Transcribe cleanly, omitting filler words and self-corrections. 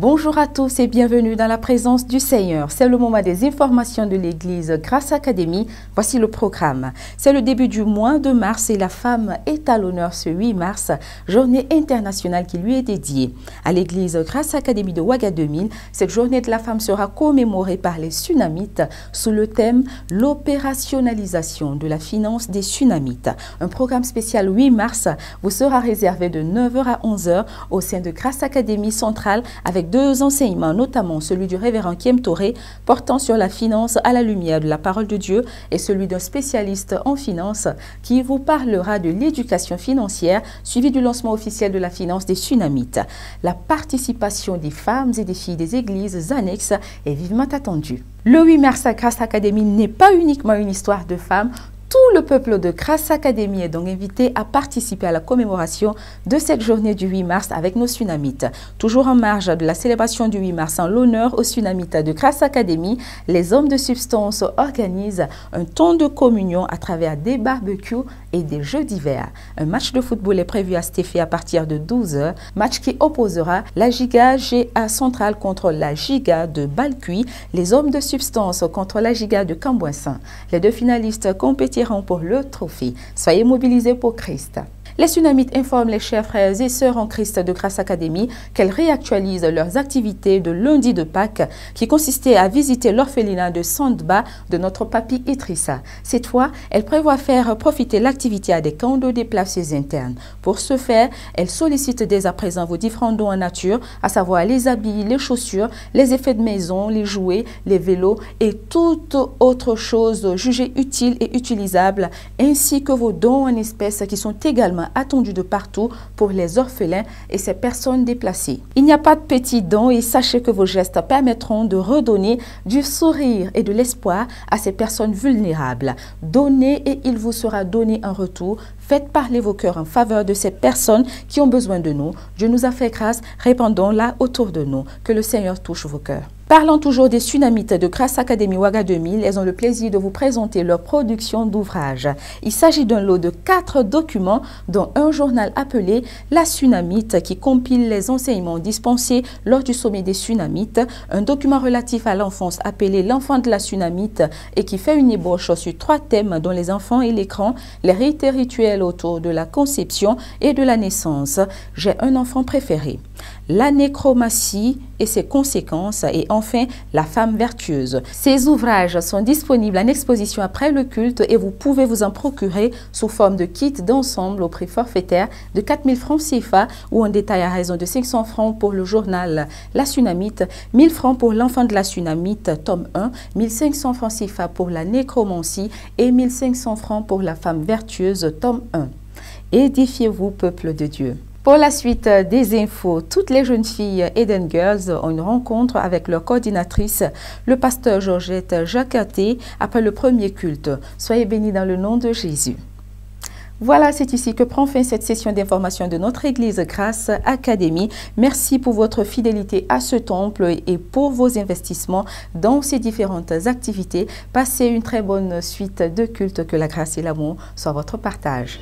Bonjour à tous et bienvenue dans la présence du Seigneur. C'est le moment des informations de l'Église Grâce Académie. Voici le programme. C'est le début du mois de mars et la femme est à l'honneur ce 8 mars, journée internationale qui lui est dédiée. À l'Église Grâce Académie de Ouagadougou, cette journée de la femme sera commémorée par les Sunamites sous le thème « L'opérationnalisation de la finance des Sunamites ». Un programme spécial 8 mars vous sera réservé de 9h à 11h au sein de Grâce Académie centrale avec deux enseignements, notamment celui du révérend Kiem Touré portant sur la finance à la lumière de la parole de Dieu et celui d'un spécialiste en finance qui vous parlera de l'éducation financière suivi du lancement officiel de la finance des Sunamites. La participation des femmes et des filles des églises annexes est vivement attendue. Le 8 mars à Grâce Académie n'est pas uniquement une histoire de femmes. Tout le peuple de Grâce Académie est donc invité à participer à la commémoration de cette journée du 8 mars avec nos Sunamites. Toujours en marge de la célébration du 8 mars en l'honneur aux Sunamites de Grâce Académie, les hommes de substance organisent un temps de communion à travers des barbecues et des jeux d'hiver. Un match de football est prévu à Stéphé à partir de 12h, match qui opposera la Giga GA Centrale contre la Giga de Balcuy, les hommes de substance contre la Giga de Cambouissin. Les deux finalistes compétiront pour le trophée. Soyez mobilisés pour Christ. Les Sunamites informent les chers frères et sœurs en Christ de Grâce Académie qu'elles réactualisent leurs activités de lundi de Pâques qui consistait à visiter l'orphelinat de Sandba de notre papy Idrissa. Cette fois, elles prévoient faire profiter l'activité à des camps de déplacés internes. Pour ce faire, elles sollicitent dès à présent vos différents dons en nature, à savoir les habits, les chaussures, les effets de maison, les jouets, les vélos et toute autre chose jugée utile et utilisable, ainsi que vos dons en espèces qui sont également attendus de partout pour les orphelins et ces personnes déplacées. Il n'y a pas de petits dons et sachez que vos gestes permettront de redonner du sourire et de l'espoir à ces personnes vulnérables. Donnez et il vous sera donné en retour. Faites parler vos cœurs en faveur de ces personnes qui ont besoin de nous. Dieu nous a fait grâce, répandons-la autour de nous. Que le Seigneur touche vos cœurs. Parlant toujours des Sunamites de Grâce Académie Ouagadougou, elles ont le plaisir de vous présenter leur production d'ouvrages. Il s'agit d'un lot de 4 documents, dont un journal appelé La Sunamite qui compile les enseignements dispensés lors du sommet des Sunamites, un document relatif à l'enfance appelé L'enfant de la Sunamite et qui fait une ébauche sur 3 thèmes dont les enfants et l'écran, les rites et rituels autour de la conception et de la naissance. J'ai un enfant préféré. La nécromancie et ses conséquences et enfin la femme vertueuse. Ces ouvrages sont disponibles en exposition après le culte et vous pouvez vous en procurer sous forme de kit d'ensemble au prix forfaitaire de 4000 francs CFA ou en détail à raison de 500 francs pour le journal La Sunamite, 1000 francs pour l'enfant de la Sunamite tome 1, 1500 francs CFA pour la nécromancie et 1500 francs pour la femme vertueuse tome 1. Édifiez-vous peuple de Dieu. Pour la suite des infos, toutes les jeunes filles Eden Girls ont une rencontre avec leur coordinatrice, le pasteur Georgette Jacaté, après le premier culte. Soyez bénis dans le nom de Jésus. Voilà, c'est ici que prend fin cette session d'information de notre Église Grâce Académie. Merci pour votre fidélité à ce temple et pour vos investissements dans ces différentes activités. Passez une très bonne suite de culte. Que la grâce et l'amour soient votre partage.